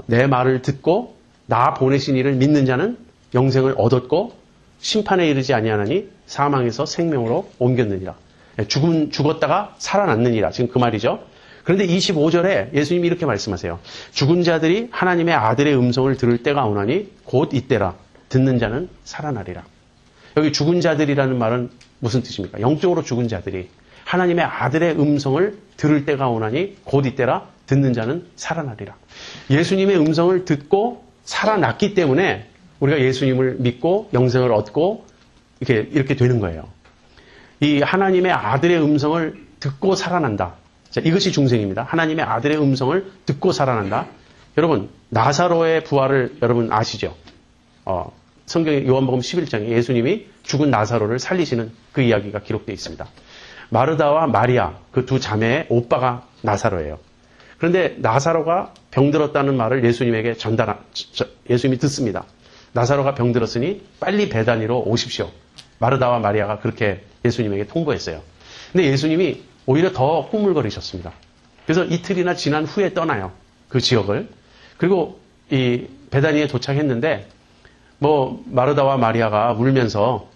내 말을 듣고 나 보내신 이를 믿는 자는 영생을 얻었고 심판에 이르지 아니하나니 사망에서 생명으로 옮겼느니라. 죽었다가 살아났느니라. 지금 그 말이죠. 그런데 25절에 예수님이 이렇게 말씀하세요. 죽은 자들이 하나님의 아들의 음성을 들을 때가 오나니 곧 이때라. 듣는 자는 살아나리라. 여기 죽은 자들이라는 말은 무슨 뜻입니까? 영적으로 죽은 자들이 하나님의 아들의 음성을 들을 때가 오나니 곧 이때라. 듣는 자는 살아나리라. 예수님의 음성을 듣고 살아났기 때문에 우리가 예수님을 믿고 영생을 얻고 이렇게 되는 거예요. 이 하나님의 아들의 음성을 듣고 살아난다. 자, 이것이 중생입니다. 하나님의 아들의 음성을 듣고 살아난다. 여러분, 나사로의 부활을 여러분 아시죠? 성경의 요한복음 11장에 예수님이 죽은 나사로를 살리시는 그 이야기가 기록되어 있습니다. 마르다와 마리아, 그 두 자매의 오빠가 나사로예요. 그런데 나사로가 병들었다는 말을 예수님에게 예수님이 듣습니다. 나사로가 병들었으니 빨리 베다니로 오십시오. 마르다와 마리아가 그렇게 예수님에게 통보했어요. 근데 예수님이 오히려 더 꾸물거리셨습니다. 그래서 이틀이나 지난 후에 떠나요. 그 지역을. 그리고 이 베다니에 도착했는데 마르다와 마리아가 울면서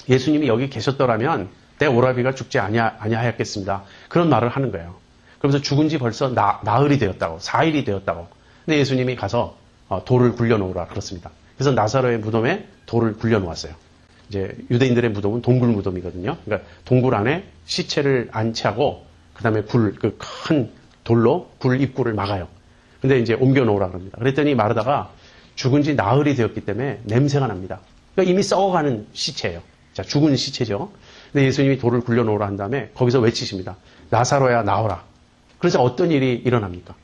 예수님이 여기 계셨더라면 내 오라비가 죽지 아니하였겠습니다. 그런 말을 하는 거예요. 그러면서 죽은 지 벌써 나흘이 되었다고, 4일이 되었다고. 근데 예수님이 가서 돌을 굴려놓으라 그렇습니다. 그래서 나사로의 무덤에 돌을 굴려놓았어요. 이제 유대인들의 무덤은 동굴 무덤이거든요. 그러니까 동굴 안에 시체를 안치하고 그다음에 그 큰 돌로 굴 입구를 막아요. 근데 이제 옮겨놓으라 그럽니다. 그랬더니 마르다가 죽은 지 나흘이 되었기 때문에 냄새가 납니다. 그러니까 이미 썩어가는 시체예요. 자, 죽은 시체죠. 근데 예수님이 돌을 굴려놓으라 한 다음에 거기서 외치십니다. 나사로야 나오라. 그래서 어떤 일이 일어납니까?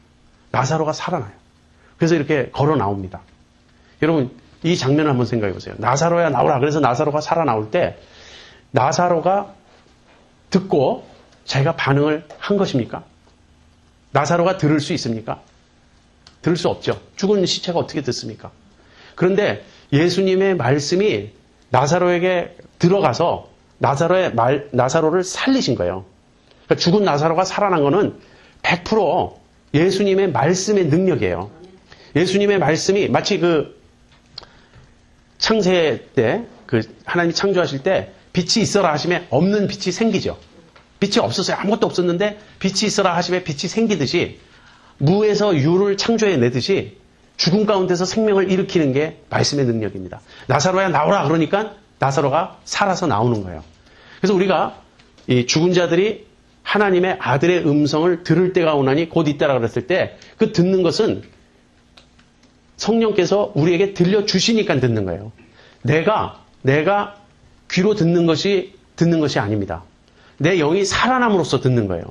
나사로가 살아나요. 그래서 이렇게 걸어 나옵니다. 여러분, 이 장면을 한번 생각해 보세요. 나사로야 나오라. 그래서 나사로가 살아나올 때 나사로가 듣고 자기가 반응을 한 것입니까? 나사로가 들을 수 있습니까? 들을 수 없죠. 죽은 시체가 어떻게 듣습니까? 그런데 예수님의 말씀이 나사로에게 들어가서 나사로를 살리신 거예요. 그러니까 죽은 나사로가 살아난 거는 100% 예수님의 말씀의 능력이에요. 예수님의 말씀이 마치 그 창세 때, 하나님이 창조하실 때 빛이 있어라 하시면 없는 빛이 생기죠. 빛이 없었어요. 아무것도 없었는데 빛이 있어라 하시면 빛이 생기듯이 무에서 유를 창조해내듯이 죽음 가운데서 생명을 일으키는 게 말씀의 능력입니다. 나사로야 나오라 그러니까 나사로가 살아서 나오는 거예요. 그래서 우리가 이 죽은 자들이 하나님의 아들의 음성을 들을 때가 오나니 곧 이때라 그랬을 때 그 듣는 것은 성령께서 우리에게 들려주시니까 듣는 거예요. 내가 귀로 듣는 것이 아닙니다. 내 영이 살아남으로써 듣는 거예요.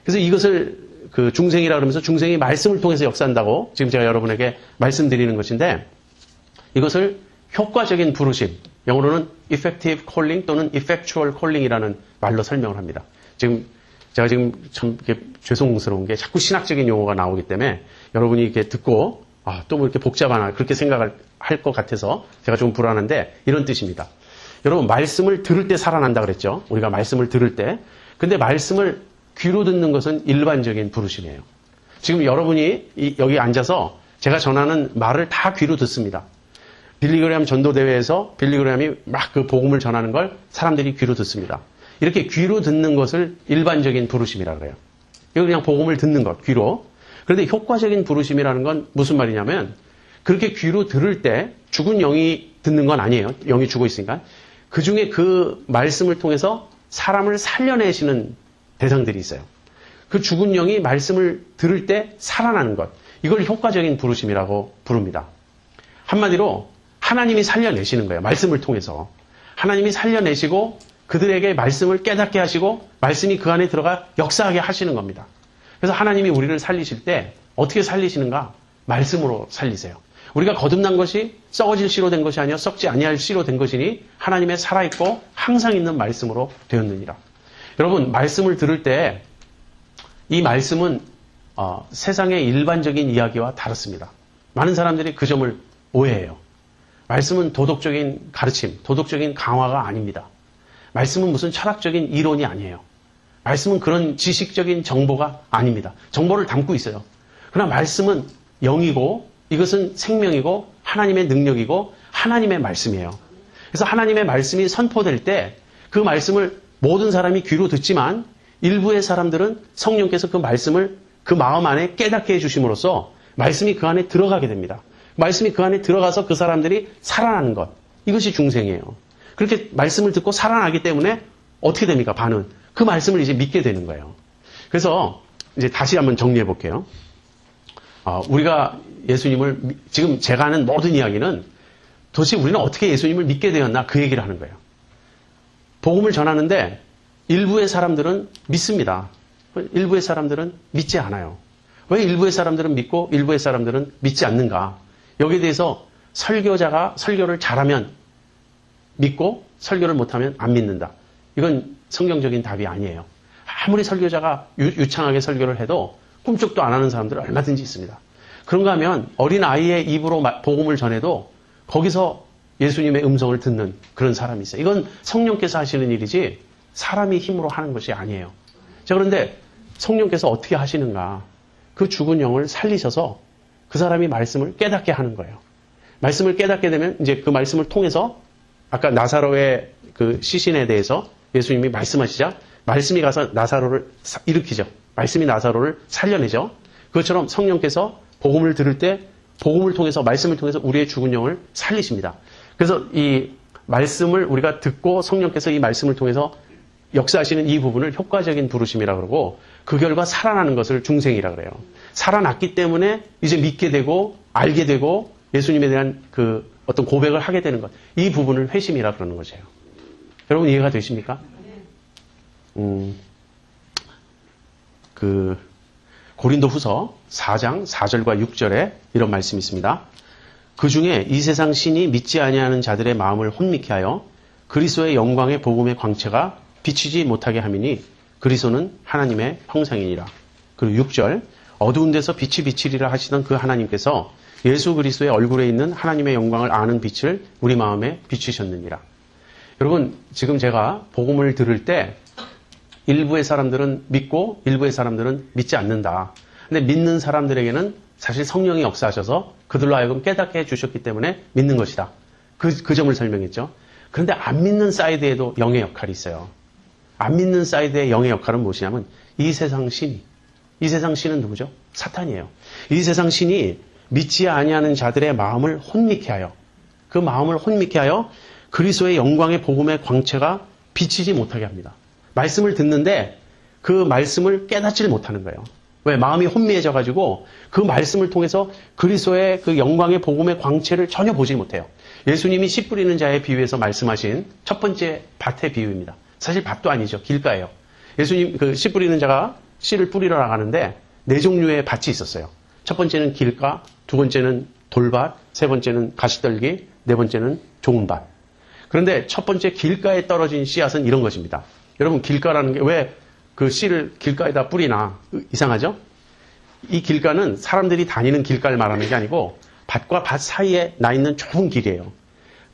그래서 이것을 그 중생이라 그러면서 중생이 말씀을 통해서 역사한다고 지금 제가 여러분에게 말씀드리는 것인데 이것을 효과적인 부르심, 영어로는 effective calling 또는 effectual calling이라는 말로 설명을 합니다. 제가 지금 참 죄송스러운 게 자꾸 신학적인 용어가 나오기 때문에 여러분이 이렇게 듣고 또 뭐 이렇게 복잡하나 그렇게 생각을 할 것 같아서 제가 좀 불안한데 이런 뜻입니다. 여러분 말씀을 들을 때 살아난다 그랬죠. 우리가 말씀을 들을 때. 근데 말씀을 귀로 듣는 것은 일반적인 부르심이에요. 지금 여러분이 여기 앉아서 제가 전하는 말을 다 귀로 듣습니다. 빌리그레함 전도대회에서 빌리그레함이 막 그 복음을 전하는 걸 사람들이 귀로 듣습니다. 이렇게 귀로 듣는 것을 일반적인 부르심이라고 해요. 이거 그냥 복음을 듣는 것, 귀로. 그런데 효과적인 부르심이라는 건 무슨 말이냐면 그렇게 귀로 들을 때 죽은 영이 듣는 건 아니에요. 영이 죽어 있으니까. 그 중에 그 말씀을 통해서 사람을 살려내시는 대상들이 있어요. 그 죽은 영이 말씀을 들을 때 살아나는 것. 이걸 효과적인 부르심이라고 부릅니다. 한마디로 하나님이 살려내시는 거예요. 말씀을 통해서. 하나님이 살려내시고 그들에게 말씀을 깨닫게 하시고 말씀이 그 안에 들어가 역사하게 하시는 겁니다. 그래서 하나님이 우리를 살리실 때 어떻게 살리시는가? 말씀으로 살리세요. 우리가 거듭난 것이 썩어질 씨로 된 것이 아니라 썩지 아니할 씨로 된 것이니 하나님의 살아있고 항상 있는 말씀으로 되었느니라. 여러분, 말씀을 들을 때 이 말씀은 세상의 일반적인 이야기와 다릅니다. 많은 사람들이 그 점을 오해해요. 말씀은 도덕적인 가르침, 도덕적인 강화가 아닙니다. 말씀은 무슨 철학적인 이론이 아니에요. 말씀은 그런 지식적인 정보가 아닙니다. 정보를 담고 있어요. 그러나 말씀은 영이고 이것은 생명이고 하나님의 능력이고 하나님의 말씀이에요. 그래서 하나님의 말씀이 선포될 때 그 말씀을 모든 사람이 귀로 듣지만 일부의 사람들은 성령께서 그 말씀을 그 마음 안에 깨닫게 해주심으로써 말씀이 그 안에 들어가게 됩니다. 말씀이 그 안에 들어가서 그 사람들이 살아나는 것. 이것이 중생이에요. 그렇게 말씀을 듣고 살아나기 때문에 어떻게 됩니까? 반은. 그 말씀을 이제 믿게 되는 거예요. 그래서 이제 다시 한번 정리해 볼게요. 우리가 예수님을, 지금 제가 하는 모든 이야기는 도대체 우리는 어떻게 예수님을 믿게 되었나 그 얘기를 하는 거예요. 복음을 전하는데 일부의 사람들은 믿습니다. 일부의 사람들은 믿지 않아요. 왜 일부의 사람들은 믿고 일부의 사람들은 믿지 않는가? 여기에 대해서 설교자가 설교를 잘하면 믿고 설교를 못하면 안 믿는다. 이건 성경적인 답이 아니에요. 아무리 설교자가 유창하게 설교를 해도 꿈쩍도 안 하는 사람들은 얼마든지 있습니다. 그런가 하면 어린 아이의 입으로 복음을 전해도 거기서 예수님의 음성을 듣는 그런 사람이 있어요. 이건 성령께서 하시는 일이지 사람이 힘으로 하는 것이 아니에요. 자, 그런데 성령께서 어떻게 하시는가? 그 죽은 영을 살리셔서 그 사람이 말씀을 깨닫게 하는 거예요. 말씀을 깨닫게 되면 이제 그 말씀을 통해서 아까 나사로의 그 시신에 대해서 예수님이 말씀하시자 말씀이 가서 나사로를 일으키죠. 말씀이 나사로를 살려내죠. 그것처럼 성령께서 복음을 들을 때 복음을 통해서 말씀을 통해서 우리의 죽은 영을 살리십니다. 그래서 이 말씀을 우리가 듣고 성령께서 이 말씀을 통해서 역사하시는 이 부분을 효과적인 부르심이라고 그러고 그 결과 살아나는 것을 중생이라고 그래요. 살아났기 때문에 이제 믿게 되고 알게 되고 예수님에 대한 그 어떤 고백을 하게 되는 것. 이 부분을 회심이라고 그러는 거죠. 여러분 이해가 되십니까? 고린도 후서 4장 4절과 6절에 이런 말씀이 있습니다. 그 중에 이 세상 신이 믿지 아니하는 자들의 마음을 혼미케 하여 그리스도의 영광의 복음의 광채가 비치지 못하게 함이니 그리스도는 하나님의 형상이니라. 그리고 6절 어두운 데서 빛이 비치리라 하시던 그 하나님께서 예수 그리스도의 얼굴에 있는 하나님의 영광을 아는 빛을 우리 마음에 비추셨느니라. 여러분 지금 제가 복음을 들을 때 일부의 사람들은 믿고 일부의 사람들은 믿지 않는다. 근데 믿는 사람들에게는 사실 성령이 역사하셔서 그들로 하여금 깨닫게 해주셨기 때문에 믿는 것이다. 그 점을 설명했죠. 그런데 안 믿는 사이드에도 영의 역할이 있어요. 안 믿는 사이드의 영의 역할은 무엇이냐면 이 세상 신이. 이 세상 신은 누구죠? 사탄이에요. 이 세상 신이 믿지 아니하는 자들의 마음을 혼미케 하여 그 마음을 혼미케 하여 그리스도의 영광의 복음의 광채가 비치지 못하게 합니다. 말씀을 듣는데 그 말씀을 깨닫지를 못하는 거예요. 왜? 마음이 혼미해져가지고 그 말씀을 통해서 그리스도의 그 영광의 복음의 광채를 전혀 보지 못해요. 예수님이 씨 뿌리는 자의 비유에서 말씀하신 첫 번째 밭의 비유입니다. 사실 밭도 아니죠. 길가예요. 예수님 그 씨 뿌리는 자가 씨를 뿌리러 나가는데 네 종류의 밭이 있었어요. 첫 번째는 길가, 두 번째는 돌밭, 세 번째는 가시떨기, 네 번째는 좋은 밭. 그런데 첫 번째 길가에 떨어진 씨앗은 이런 것입니다. 여러분 길가라는 게 왜 그 씨를 길가에다 뿌리나 이상하죠? 이 길가는 사람들이 다니는 길가를 말하는 게 아니고 밭과 밭 사이에 나 있는 좁은 길이에요.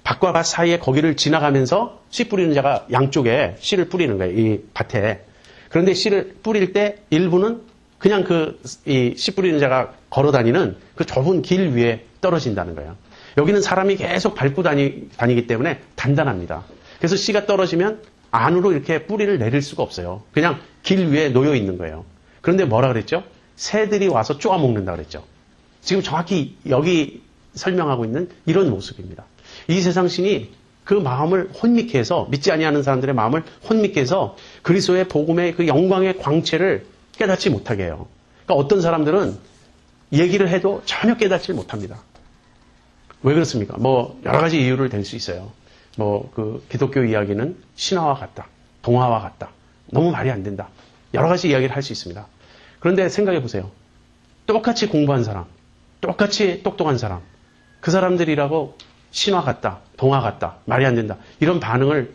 밭과 밭 사이에 거기를 지나가면서 씨 뿌리는 자가 양쪽에 씨를 뿌리는 거예요. 이 밭에. 그런데 씨를 뿌릴 때 일부는 그냥 이 씨 뿌리는 자가 걸어 다니는 그 좁은 길 위에 떨어진다는 거예요. 여기는 사람이 계속 밟고 다니기 때문에 단단합니다. 그래서 씨가 떨어지면 안으로 이렇게 뿌리를 내릴 수가 없어요. 그냥 길 위에 놓여 있는 거예요. 그런데 뭐라 그랬죠? 새들이 와서 쪼아먹는다 그랬죠. 지금 정확히 여기 설명하고 있는 이런 모습입니다. 이 세상 신이 그 마음을 혼미케 해서, 믿지 아니하는 사람들의 마음을 혼미케 해서 그리스도의 복음의 그 영광의 광채를 깨닫지 못하게 해요. 그러니까 어떤 사람들은 얘기를 해도 전혀 깨닫지 못합니다. 왜 그렇습니까? 뭐 여러 가지 이유를 댈 수 있어요. 뭐 그 기독교 이야기는 신화와 같다, 동화와 같다, 너무 말이 안 된다, 여러 가지 이야기를 할 수 있습니다. 그런데 생각해 보세요. 똑같이 공부한 사람, 똑같이 똑똑한 사람, 그 사람들이라고 신화 같다, 동화 같다, 말이 안 된다, 이런 반응을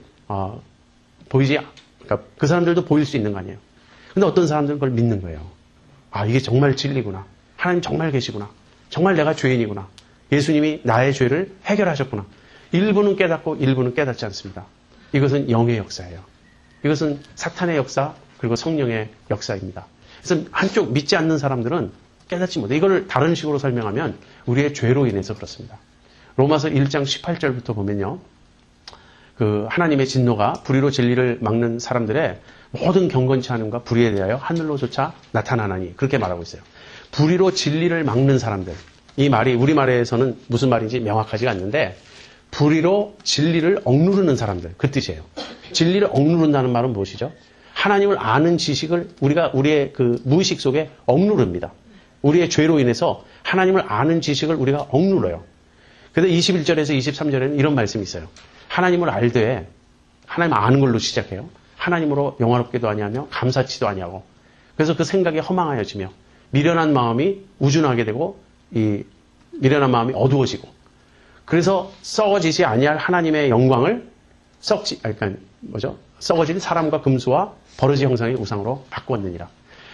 그러니까 그 사람들도 보일 수 있는 거 아니에요. 근데 어떤 사람들은 그걸 믿는 거예요. 아, 이게 정말 진리구나. 하나님 정말 계시구나. 정말 내가 죄인이구나. 예수님이 나의 죄를 해결하셨구나. 일부는 깨닫고 일부는 깨닫지 않습니다. 이것은 영의 역사예요. 이것은 사탄의 역사, 그리고 성령의 역사입니다. 그래서 한쪽 믿지 않는 사람들은 깨닫지 못해. 이걸 다른 식으로 설명하면 우리의 죄로 인해서 그렇습니다. 로마서 1장 18절부터 보면요. 그 하나님의 진노가 불의로 진리를 막는 사람들의 모든 경건치 않음과 불의에 대하여 하늘로조차 나타나나니, 그렇게 말하고 있어요. 불의로 진리를 막는 사람들. 이 말이 우리말에서는 무슨 말인지 명확하지가 않는데, 불의로 진리를 억누르는 사람들, 그 뜻이에요. 진리를 억누른다는 말은 무엇이죠? 하나님을 아는 지식을 우리의 그 무의식 속에 억누릅니다. 우리의 죄로 인해서 하나님을 아는 지식을 우리가 억누러요. 그런데 21절에서 23절에는 이런 말씀이 있어요. 하나님을 알되, 하나님 아는 걸로 시작해요. 하나님으로 영화롭게도 아니하며 감사치도 아니하고, 그래서 그 생각이 허망하여지며 미련한 마음이 우준하게 되고, 이 미련한 마음이 어두워지고, 그래서 썩어지지 아니할 하나님의 영광을 썩어진 사람과 금수와 버러지 형상의 우상으로 바꾸었느니라.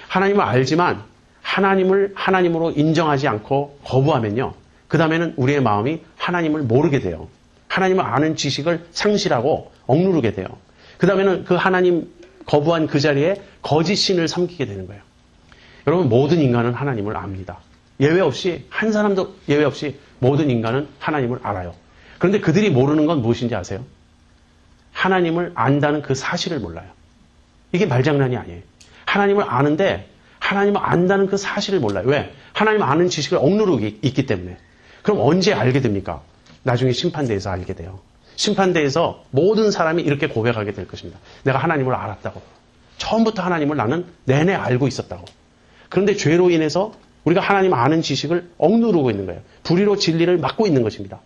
하나님을 알지만 하나님을 하나님으로 인정하지 않고 거부하면요, 그 다음에는 우리의 마음이 하나님을 모르게 돼요. 하나님을 아는 지식을 상실하고 억누르게 돼요. 그 다음에는 그 하나님 거부한 그 자리에 거짓 신을 섬기게 되는 거예요. 여러분, 모든 인간은 하나님을 압니다. 예외 없이, 한 사람도 예외 없이 모든 인간은 하나님을 알아요. 그런데 그들이 모르는 건 무엇인지 아세요? 하나님을 안다는 그 사실을 몰라요. 이게 말장난이 아니에요. 하나님을 아는데 하나님을 안다는 그 사실을 몰라요. 왜? 하나님 아는 지식을 억누르고 있기 때문에. 그럼 언제 알게 됩니까? 나중에 심판대에서 알게 돼요. 심판대에서 모든 사람이 이렇게 고백하게 될 것입니다. 내가 하나님을 알았다고. 처음부터 하나님을 나는 내내 알고 있었다고. 그런데 죄로 인해서 우리가 하나님 아는 지식을 억누르고 있는 거예요. 불의로 진리를 막고 있는 것입니다.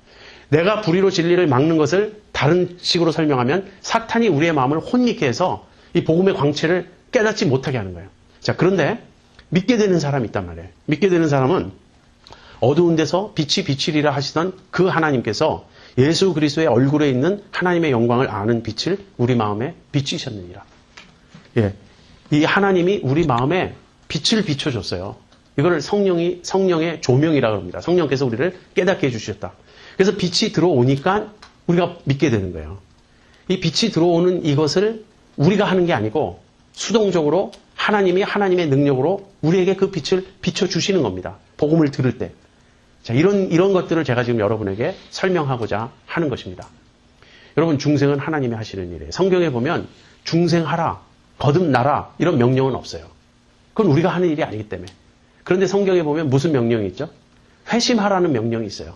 내가 불의로 진리를 막는 것을 다른 식으로 설명하면 사탄이 우리의 마음을 혼미케 해서 이 복음의 광채를 깨닫지 못하게 하는 거예요. 자, 그런데 믿게 되는 사람이 있단 말이에요. 믿게 되는 사람은 어두운 데서 빛이 비치리라 하시던 그 하나님께서 예수 그리스도의 얼굴에 있는 하나님의 영광을 아는 빛을 우리 마음에 비치셨느니라. 예, 이 하나님이 우리 마음에 빛을 비춰줬어요. 이걸 성령의 조명이라고 합니다. 성령께서 우리를 깨닫게 해주셨다. 그래서 빛이 들어오니까 우리가 믿게 되는 거예요. 이 빛이 들어오는 이것을 우리가 하는 게 아니고 수동적으로 하나님이 하나님의 능력으로 우리에게 그 빛을 비춰주시는 겁니다. 복음을 들을 때. 자, 이런 것들을 제가 지금 여러분에게 설명하고자 하는 것입니다. 여러분, 중생은 하나님이 하시는 일이에요. 성경에 보면 중생하라, 거듭나라 이런 명령은 없어요. 그건 우리가 하는 일이 아니기 때문에. 그런데 성경에 보면 무슨 명령이 있죠? 회심하라는 명령이 있어요.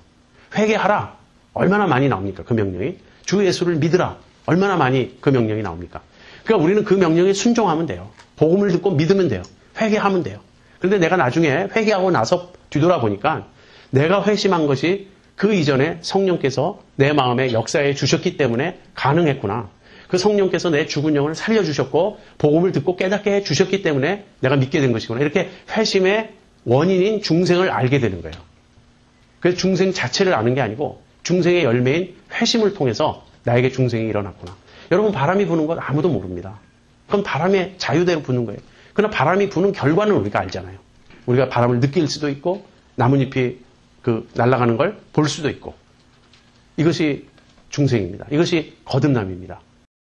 회개하라. 얼마나 많이 나옵니까? 그 명령이. 주 예수를 믿으라. 얼마나 많이 그 명령이 나옵니까? 그러니까 우리는 그 명령에 순종하면 돼요. 복음을 듣고 믿으면 돼요. 회개하면 돼요. 그런데 내가 나중에 회개하고 나서 뒤돌아보니까 내가 회심한 것이 그 이전에 성령께서 내 마음에 역사해 주셨기 때문에 가능했구나. 그 성령께서 내 죽은 영을 살려주셨고 복음을 듣고 깨닫게 해주셨기 때문에 내가 믿게 된 것이구나. 이렇게 회심의 원인인 중생을 알게 되는 거예요. 그래서 중생 자체를 아는 게 아니고 중생의 열매인 회심을 통해서 나에게 중생이 일어났구나. 여러분, 바람이 부는 건 아무도 모릅니다. 그건 바람의 자유대로 부는 거예요. 그러나 바람이 부는 결과는 우리가 알잖아요. 우리가 바람을 느낄 수도 있고 나뭇잎이 날아가는 걸 볼 수도 있고. 이것이 중생입니다. 이것이 거듭남입니다.